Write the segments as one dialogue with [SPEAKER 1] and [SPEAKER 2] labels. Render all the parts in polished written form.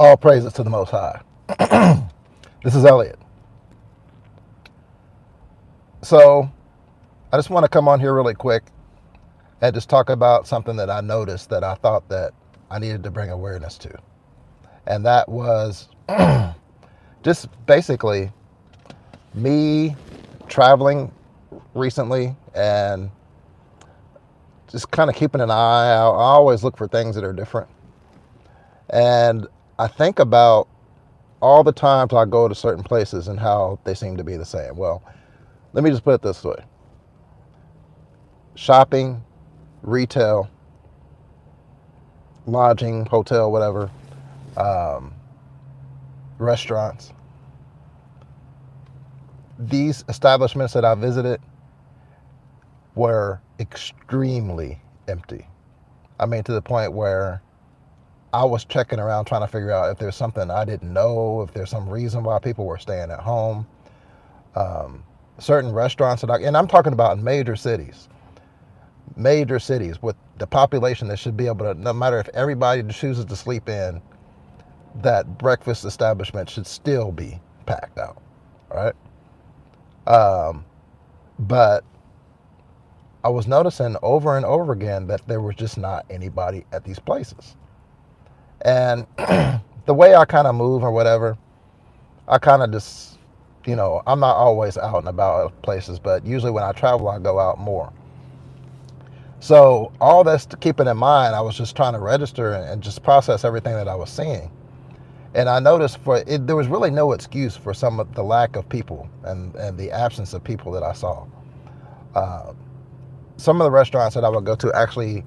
[SPEAKER 1] All praises to the Most High. This is Elliot. So, I just want to come on here really quick and just talk about something that I noticed that I thought that I needed to bring awareness to. And that was just basically me traveling recently and just kind of keeping an eye out. I always look for things that are different. And I think about all the times I go to certain places and how they seem to be the same. Well, let me just put it this way: shopping, retail, lodging, hotel, whatever, um, restaurants. These establishments that I visited were extremely empty. I mean, to the point where I was checking around trying to figure out if there's something I didn't know, if there's some reason why people were staying at home. Certain restaurants and I'm talking about major cities with the population that should be able to, no matter if everybody chooses to sleep in, that breakfast establishment should still be packed out, right? But I was noticing over and over again that there was just not anybody at these places. And the way I kind of move or whatever, I kind of just, I'm not always out and about places, but usually when I travel, I go out more. So all this to keeping in mind, I was just trying to register and just process everything that I was seeing. And I noticed there was really no excuse for some of the lack of people and the absence of people that I saw. Some of the restaurants that I would go to actually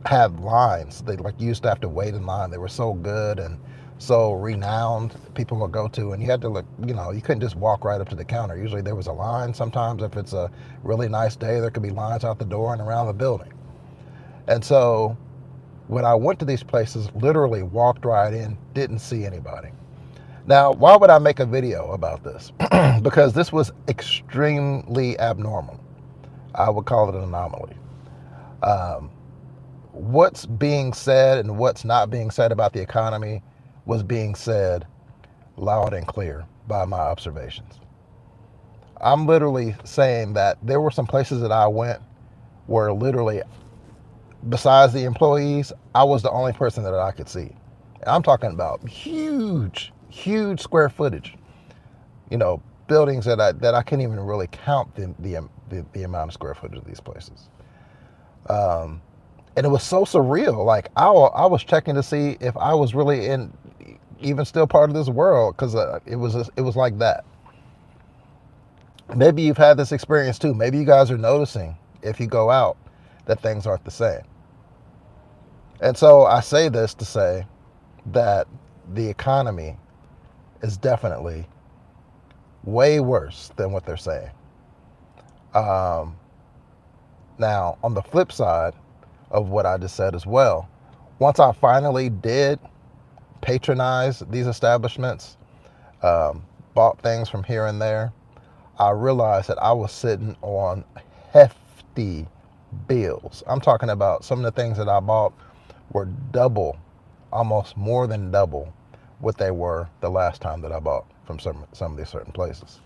[SPEAKER 1] had lines. They used to have to wait in line. They were so good and so renowned. People would go to, and you had to look. You couldn't just walk right up to the counter. Usually there was a line. Sometimes if it's a really nice day, there could be lines out the door and around the building. And so when I went to these places, literally walked right in, didn't see anybody. Now, why would I make a video about this? Because this was extremely abnormal. I would call it an anomaly. What's being said and what's not being said about the economy was being said loud and clear by my observations. I'm literally saying that there were some places that I went where literally, besides the employees, I was the only person that I could see. And I'm talking about huge square footage. Buildings that I can't even really count the amount of square footage of these places. And it was so surreal. Like I was checking to see if I was really even still part of this world, because it was like that. Maybe you've had this experience too. Maybe you guys are noticing, if you go out, that things aren't the same. And so I say this to say that the economy is definitely way worse than what they're saying. Now, on the flip side of what I just said as well, once I finally did patronize these establishments, bought things from here and there, I realized that I was sitting on hefty bills. I'm talking about some of the things that I bought were double, almost more than double what they were the last time that I bought from some of these certain places.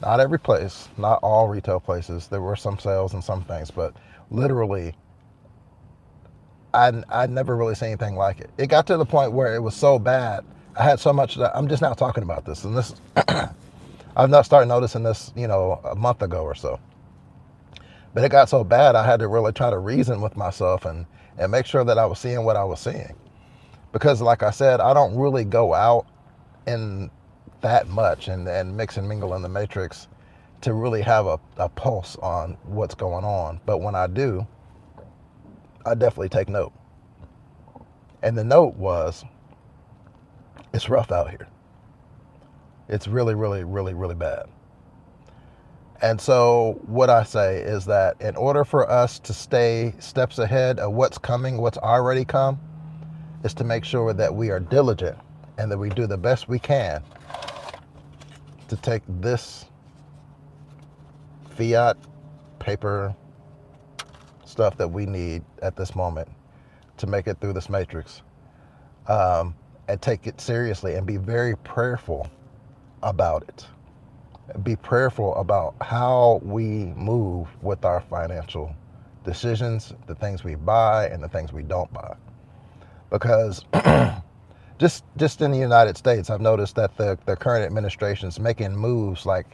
[SPEAKER 1] Not every place, not all retail places. There were some sales and some things, but literally, I'd never really seen anything like it. It got to the point where it was so bad. I had so much that I'm just now talking about this, and this I've not started noticing this, a month ago or so. But it got so bad, I had to really try to reason with myself and make sure that I was seeing what I was seeing. Because like I said, I don't really go out in that much and mix and mingle in the matrix to really have a pulse on what's going on. But when I do, I definitely take note. And the note was, it's rough out here. It's really, really, really, really bad. And so what I say is that in order for us to stay steps ahead of what's coming, what's already come, is to make sure that we are diligent and that we do the best we can to take this fiat paper stuff that we need at this moment to make it through this matrix, and take it seriously and be very prayerful about it. Be prayerful about how we move with our financial decisions, the things we buy and the things we don't buy. Because just in the United States, I've noticed that the current administration's making moves like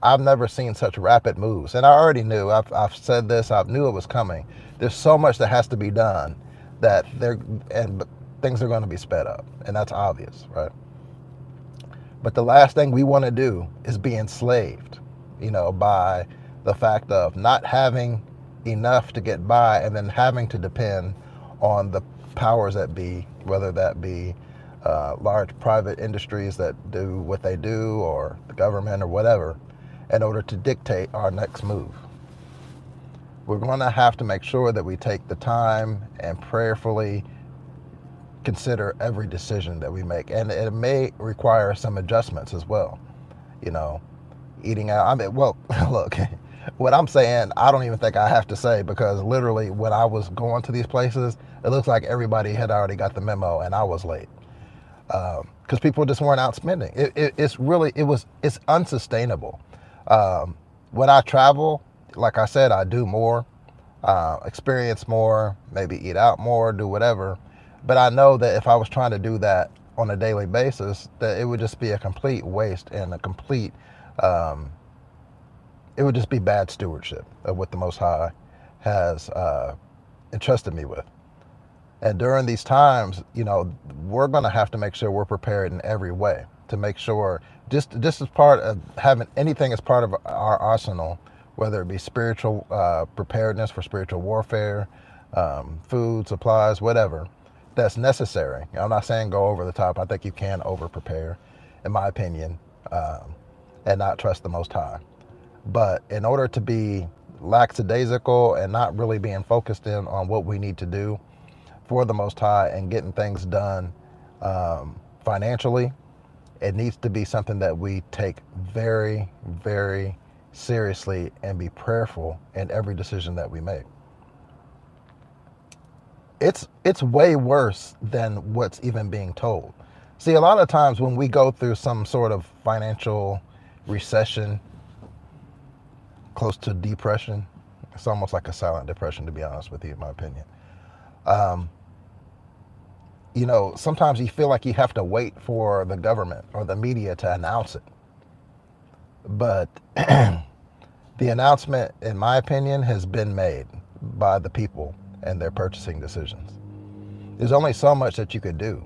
[SPEAKER 1] I've never seen such rapid moves. And I already knew, I've said this, I knew it was coming. There's so much that has to be done that things are going to be sped up. And that's obvious, right? But the last thing we want to do is be enslaved, by the fact of not having enough to get by and then having to depend on the powers that be, whether that be large private industries that do what they do or the government or whatever, in order to dictate our next move. We're going to have to make sure that we take the time and prayerfully consider every decision that we make. And it may require some adjustments as well. Eating out. Look, what I'm saying, I don't even think I have to say, because literally when I was going to these places, it looks like everybody had already got the memo and I was late. Because people just weren't out spending. It's unsustainable. When I travel, like I said, I do more, experience more, maybe eat out more, do whatever. But I know that if I was trying to do that on a daily basis, that it would just be a complete waste and it would just be bad stewardship of what the Most High has entrusted me with. And during these times, we're going to have to make sure we're prepared in every way to make sure, just as part of having anything as part of our arsenal, whether it be spiritual preparedness for spiritual warfare, food, supplies, whatever, that's necessary. I'm not saying go over the top. I think you can over prepare, in my opinion, and not trust the Most High. But in order to be lackadaisical and not really being focused in on what we need to do for the Most High and getting things done financially, it needs to be something that we take very, very seriously and be prayerful in every decision that we make. It's way worse than what's even being told. See, a lot of times when we go through some sort of financial recession, close to depression, it's almost like a silent depression, to be honest with you, in my opinion. Sometimes you feel like you have to wait for the government or the media to announce it. But the announcement, in my opinion, has been made by the people and their purchasing decisions. There's only so much that you could do.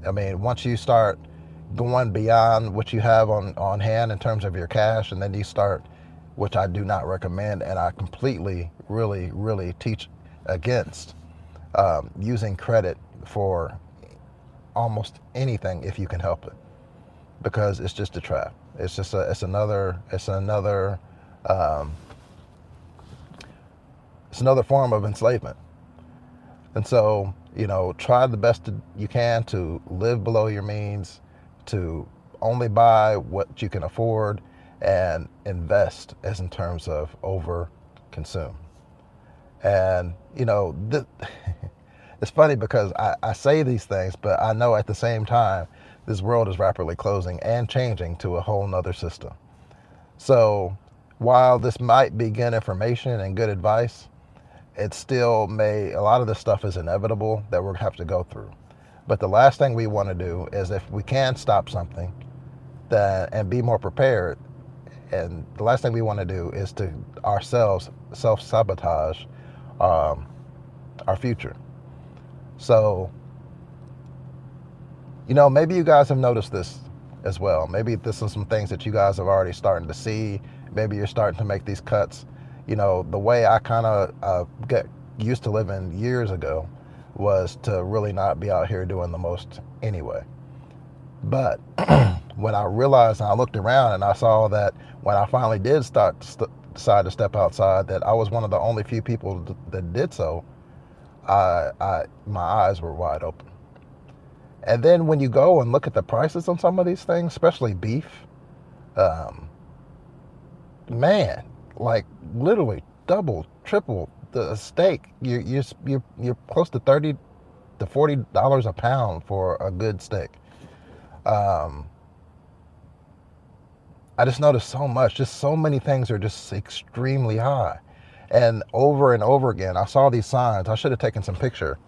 [SPEAKER 1] I mean, once you start going beyond what you have on hand in terms of your cash, and then you start, which I do not recommend, and I completely, really, really teach against using credit for almost anything if you can help it, because it's just a trap. It's another form of enslavement. And so, try the best you can to live below your means, to only buy what you can afford, and invest as in terms of over consume. And, it's funny because I say these things, but I know at the same time, this world is rapidly closing and changing to a whole nother system. So while this might be good information and good advice, it still a lot of this stuff is inevitable that we're going to have to go through. But the last thing we want to do is, if we can stop something and be more prepared, and the last thing we want to do is to ourselves self-sabotage our future. So, maybe you guys have noticed this as well. Maybe this is some things that you guys have already starting to see. Maybe you're starting to make these cuts. The way I kind of get used to living years ago was to really not be out here doing the most anyway. But when I realized and I looked around and I saw that when I finally did decide to step outside, that I was one of the only few people that did so, my eyes were wide open. And then when you go and look at the prices on some of these things, especially beef, man, like literally double, triple the steak. You're close to 30 to $40 a pound for a good steak. Um, I just noticed so much, just so many things are just extremely high. And over again, I saw these signs. I should have taken some picture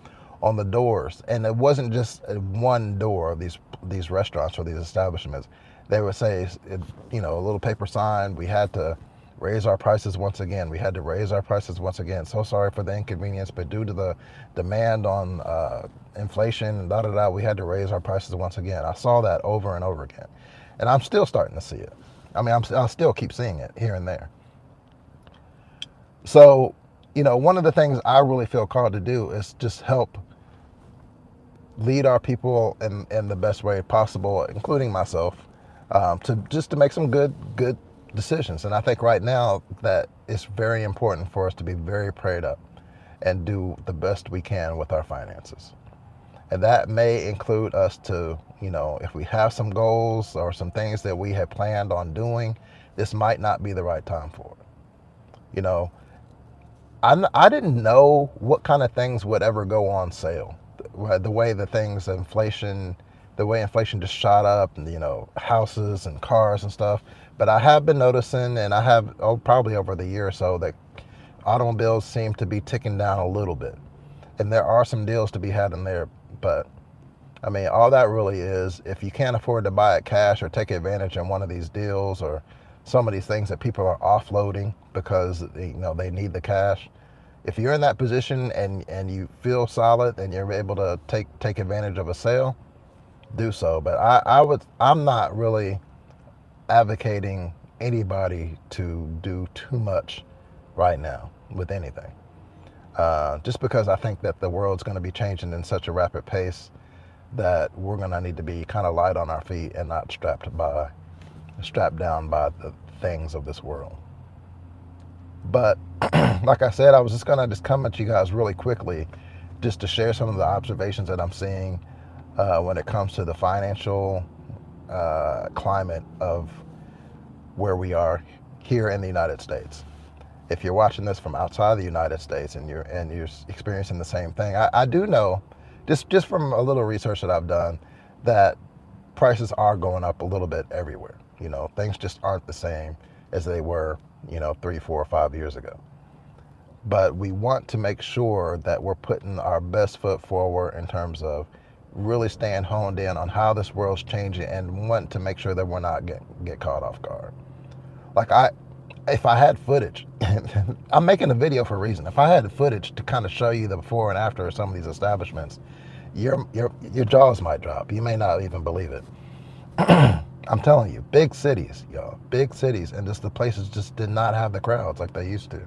[SPEAKER 1] on the doors. And it wasn't just one door of these restaurants or these establishments. They would say, a little paper sign, we had to raise our prices once again. We had to raise our prices once again. So sorry for the inconvenience, but due to the demand on inflation and da-da-da, we had to raise our prices once again. I saw that over and over again. And I'm still starting to see it. I mean, I'll still keep seeing it here and there. So, one of the things I really feel called to do is just help lead our people in the best way possible, including myself, to make some good decisions. And I think right now that it's very important for us to be very prayed up and do the best we can with our finances. And that may include us to, if we have some goals or some things that we have planned on doing, this might not be the right time for it. I didn't know what kind of things would ever go on sale. The way inflation just shot up, and houses and cars and stuff. But I have been noticing, and I have probably over the year or so, that automobiles seem to be ticking down a little bit, and there are some deals to be had in there. But I mean, all that really is, if you can't afford to buy it cash or take advantage in one of these deals or some of these things that people are offloading because they need the cash. If you're in that position and you feel solid and you're able to take advantage of a sale, do so. But I'm not really advocating anybody to do too much right now with anything. Just because I think that the world's going to be changing in such a rapid pace that we're going to need to be kind of light on our feet and not strapped down by the things of this world. But like I said, I was just going to come at you guys really quickly just to share some of the observations that I'm seeing when it comes to the financial climate of where we are here in the United States. If you're watching this from outside the United States and you're experiencing the same thing, I do know, just from a little research that I've done, that prices are going up a little bit everywhere. Things just aren't the same as they were, 3, 4, or 5 years ago. But we want to make sure that we're putting our best foot forward in terms of really staying honed in on how this world's changing and want to make sure that we're not get caught off guard. If I had footage, I'm making a video for a reason. If I had footage to kind of show you the before and after of some of these establishments, your jaws might drop. You may not even believe it. I'm telling you, big cities, y'all, big cities, and just the places just did not have the crowds like they used to.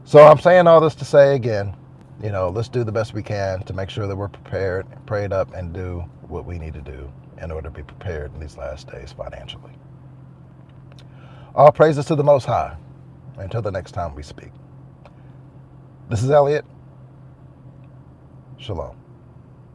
[SPEAKER 1] So I'm saying all this to say again, let's do the best we can to make sure that we're prepared, prayed up, and do what we need to do in order to be prepared in these last days financially. All praises to the Most High. Until the next time we speak. This is Elliot. Shalom.